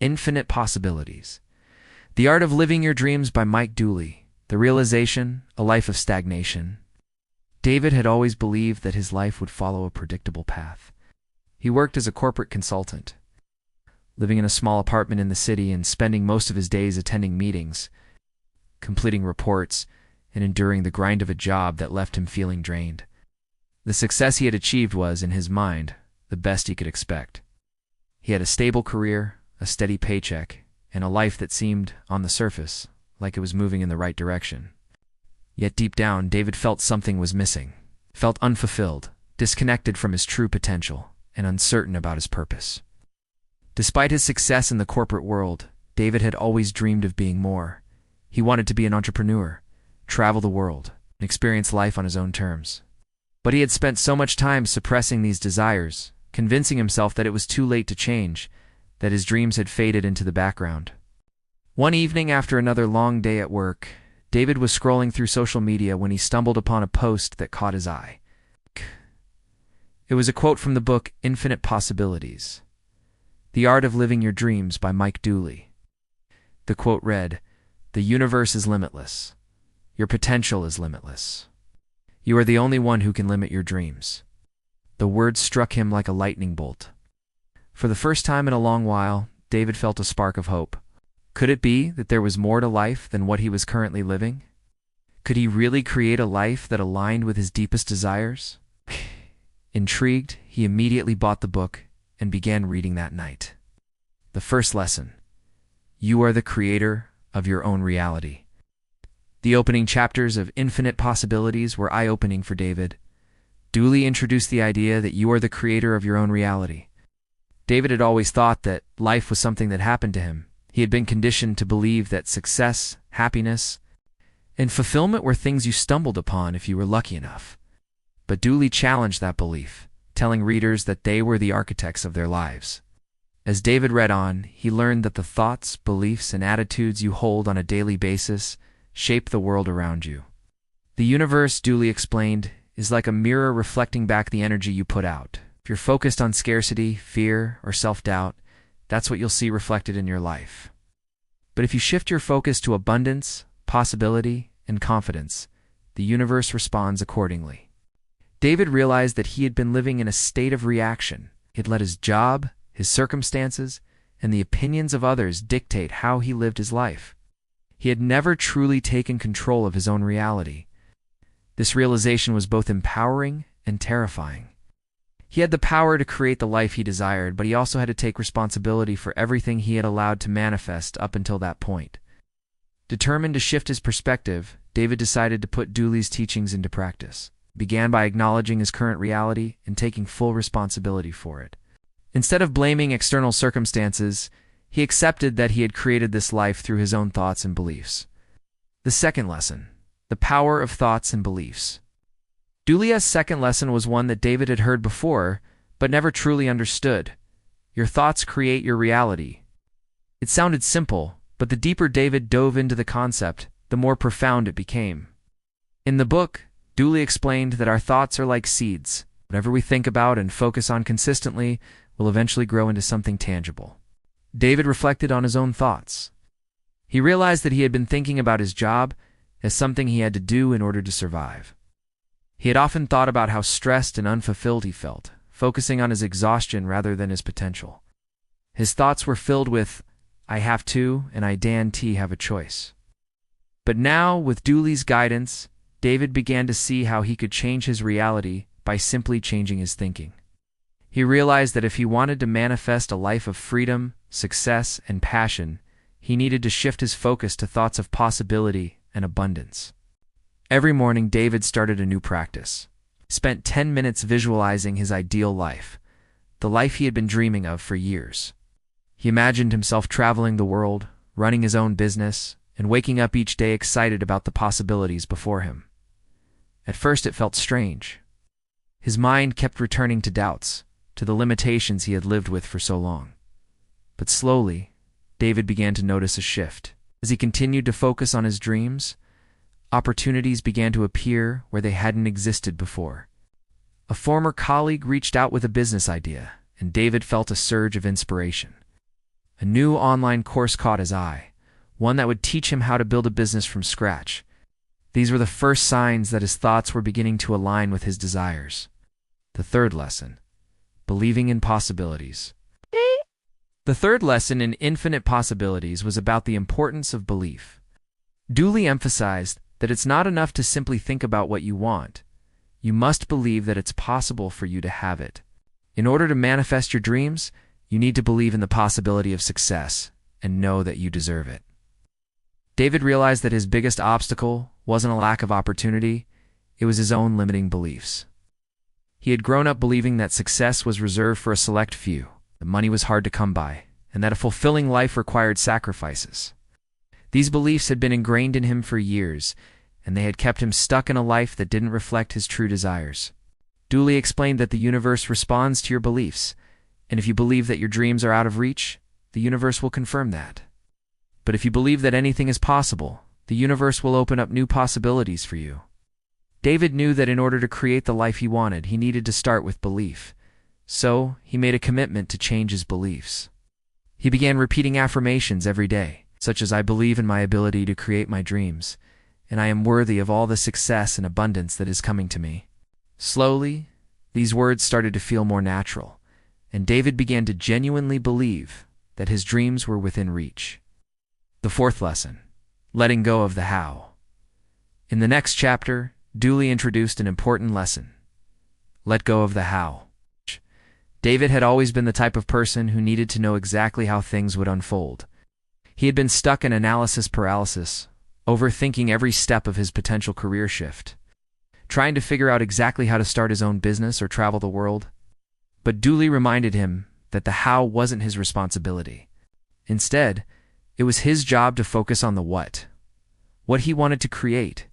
Infinite Possibilities. The Art of Living Your Dreams by Mike Dooley. The Realization, a Life of Stagnation. David had always believed that his life would follow a predictable path. He worked as a corporate consultant, living in a small apartment in the city and spending most of his days attending meetings, completing reports, and enduring the grind of a job that left him feeling drained. The success he had achieved was, in his mind, the best he could expect. He had a stable career, a steady paycheck, and a life that seemed, on the surface, like it was moving in the right direction. Yet deep down, David felt something was missing, felt unfulfilled, disconnected from his true potential, and uncertain about his purpose. Despite his success in the corporate world, David had always dreamed of being more. He wanted to be an entrepreneur, travel the world, and experience life on his own terms. But he had spent so much time suppressing these desires, convincing himself that it was too late to change, that his dreams had faded into the background. One evening after another long day at work, David was scrolling through social media when he stumbled upon a post that caught his eye. It was a quote from the book Infinite Possibilities. The Art of Living Your Dreams by Mike Dooley. The quote read, "The universe is limitless. Your potential is limitless. You are the only one who can limit your dreams." The words struck him like a lightning bolt. For the first time in a long while, David felt a spark of hope. Could it be that there was more to life than what he was currently living? Could he really create a life that aligned with his deepest desires? Intrigued, he immediately bought the book and began reading that night. The first lesson: you are the creator of your own reality. The opening chapters of Infinite Possibilities were eye-opening for David. Dooley introduced the idea that you are the creator of your own reality. David had always thought that life was something that happened to him. He had been conditioned to believe that success, happiness, and fulfillment were things you stumbled upon if you were lucky enough. But Dooley challenged that belief, telling readers that they were the architects of their lives. As David read on, he learned that the thoughts, beliefs, and attitudes you hold on a daily basis shape the world around you. The universe, Dooley explained, is like a mirror reflecting back the energy you put out. If you're focused on scarcity, fear, or self-doubt, that's what you'll see reflected in your life. But if you shift your focus to abundance, possibility, and confidence, the universe responds accordingly. David realized that he had been living in a state of reaction. He had let his job, his circumstances, and the opinions of others dictate how he lived his life. He had never truly taken control of his own reality. This realization was both empowering and terrifying. He had the power to create the life he desired, but he also had to take responsibility for everything he had allowed to manifest up until that point. Determined to shift his perspective, David decided to put Dooley's teachings into practice. He began by acknowledging his current reality and taking full responsibility for it. Instead of blaming external circumstances, he accepted that he had created this life through his own thoughts and beliefs. The second lesson: the power of thoughts and beliefs. Dooley's second lesson was one that David had heard before, but never truly understood. Your thoughts create your reality. It sounded simple, but the deeper David dove into the concept, the more profound it became. In the book, Dooley explained that our thoughts are like seeds. Whatever we think about and focus on consistently will eventually grow into something tangible. David reflected on his own thoughts. He realized that he had been thinking about his job as something he had to do in order to survive. He had often thought about how stressed and unfulfilled he felt, focusing on his exhaustion rather than his potential. His thoughts were filled with, "I have to, and I guarantee have a choice." But now, with Dooley's guidance, David began to see how he could change his reality by simply changing his thinking. He realized that if he wanted to manifest a life of freedom, success, and passion, he needed to shift his focus to thoughts of possibility and abundance. Every morning, David started a new practice. He spent 10 minutes visualizing his ideal life, the life he had been dreaming of for years. He imagined himself traveling the world, running his own business, and waking up each day excited about the possibilities before him. At first, it felt strange. His mind kept returning to doubts, to the limitations he had lived with for so long. But slowly, David began to notice a shift. As he continued to focus on his dreams, opportunities began to appear where they hadn't existed before. A former colleague reached out with a business idea, and David felt a surge of inspiration. A new online course caught his eye, one that would teach him how to build a business from scratch. These were the first signs that his thoughts were beginning to align with his desires. The third lesson: believing in possibilities. The third lesson in Infinite Possibilities was about the importance of belief. Dooley emphasized that it's not enough to simply think about what you want. You must believe that it's possible for you to have it. In order to manifest your dreams, you need to believe in the possibility of success and know that you deserve it. David realized that his biggest obstacle wasn't a lack of opportunity, it was his own limiting beliefs. He had grown up believing that success was reserved for a select few, that money was hard to come by, and that a fulfilling life required sacrifices. These beliefs had been ingrained in him for years, and they had kept him stuck in a life that didn't reflect his true desires. Dooley explained that the universe responds to your beliefs, and if you believe that your dreams are out of reach, the universe will confirm that. But if you believe that anything is possible, the universe will open up new possibilities for you. David knew that in order to create the life he wanted, he needed to start with belief. So, he made a commitment to change his beliefs. He began repeating affirmations every day, such as "I believe in my ability to create my dreams," and "I am worthy of all the success and abundance that is coming to me." Slowly, these words started to feel more natural, and David began to genuinely believe that his dreams were within reach. The fourth lesson: letting go of the how. In the next chapter, Dooley introduced an important lesson: let go of the how. David had always been the type of person who needed to know exactly how things would unfold. He had been stuck in analysis paralysis, overthinking every step of his potential career shift, trying to figure out exactly how to start his own business or travel the world. But Dooley reminded him that the how wasn't his responsibility. Instead, it was his job to focus on the what he wanted to create,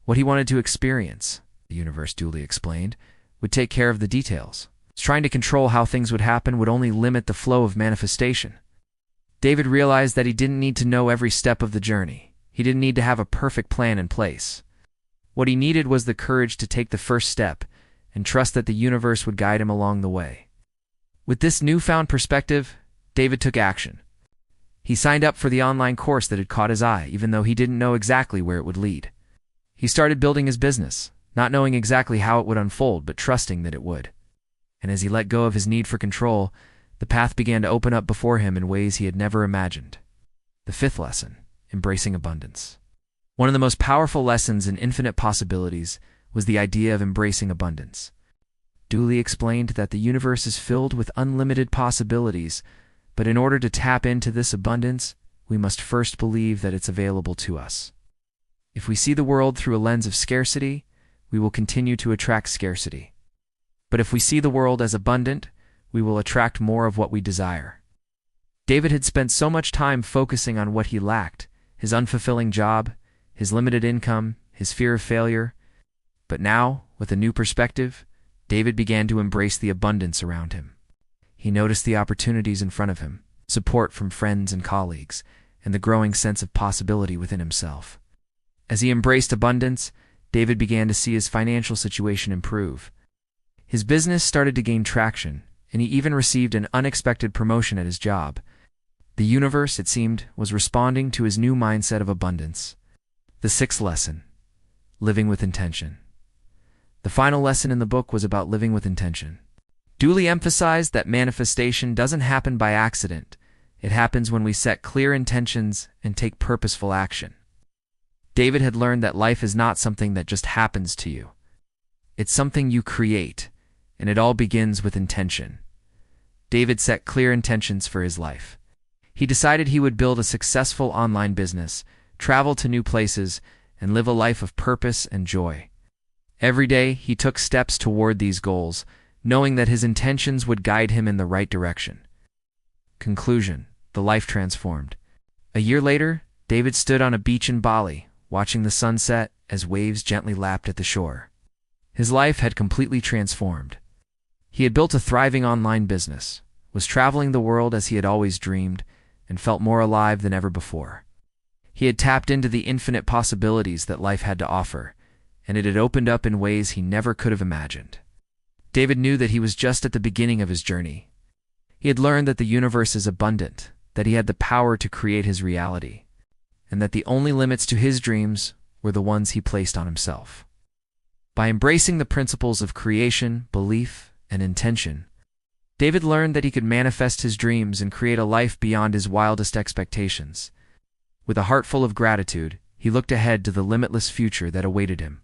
what he wanted to experience. The universe, Dooley explained, would take care of the details. Trying to control how things would happen would only limit the flow of manifestation. David realized that he didn't need to know every step of the journey. He didn't need to have a perfect plan in place. What he needed was the courage to take the first step and trust that the universe would guide him along the way. With this newfound perspective, David took action. He signed up for the online course that had caught his eye, even though he didn't know exactly where it would lead. He started building his business, not knowing exactly how it would unfold, but trusting that it would. And as he let go of his need for control, the path began to open up before him in ways he had never imagined. The fifth lesson: embracing abundance. One of the most powerful lessons in Infinite Possibilities was the idea of embracing abundance. Dooley explained that the universe is filled with unlimited possibilities, but in order to tap into this abundance, we must first believe that it's available to us. If we see the world through a lens of scarcity, we will continue to attract scarcity. But if we see the world as abundant, we will attract more of what we desire. David had spent so much time focusing on what he lacked: his unfulfilling job, his limited income, his fear of failure. But now, with a new perspective, David began to embrace the abundance around him. He noticed the opportunities in front of him, support from friends and colleagues, and the growing sense of possibility within himself. As he embraced abundance, David began to see his financial situation improve. His business started to gain traction, and he even received an unexpected promotion at his job. The universe, it seemed, was responding to his new mindset of abundance. The sixth lesson: living with intention. The final lesson in the book was about living with intention. Dooley emphasized that manifestation doesn't happen by accident. It happens when we set clear intentions and take purposeful action. David had learned that life is not something that just happens to you. It's something you create, and it all begins with intention. David set clear intentions for his life. He decided he would build a successful online business, travel to new places, and live a life of purpose and joy. Every day, he took steps toward these goals, knowing that his intentions would guide him in the right direction. Conclusion: the life transformed. A year later, David stood on a beach in Bali, watching the sunset as waves gently lapped at the shore. His life had completely transformed. He had built a thriving online business, was traveling the world as he had always dreamed, and felt more alive than ever before. He had tapped into the infinite possibilities that life had to offer, and it had opened up in ways he never could have imagined. David knew that he was just at the beginning of his journey. He had learned that the universe is abundant, that he had the power to create his reality, and that the only limits to his dreams were the ones he placed on himself. By embracing the principles of creation, belief, and intention, David learned that he could manifest his dreams and create a life beyond his wildest expectations. With a heart full of gratitude, he looked ahead to the limitless future that awaited him.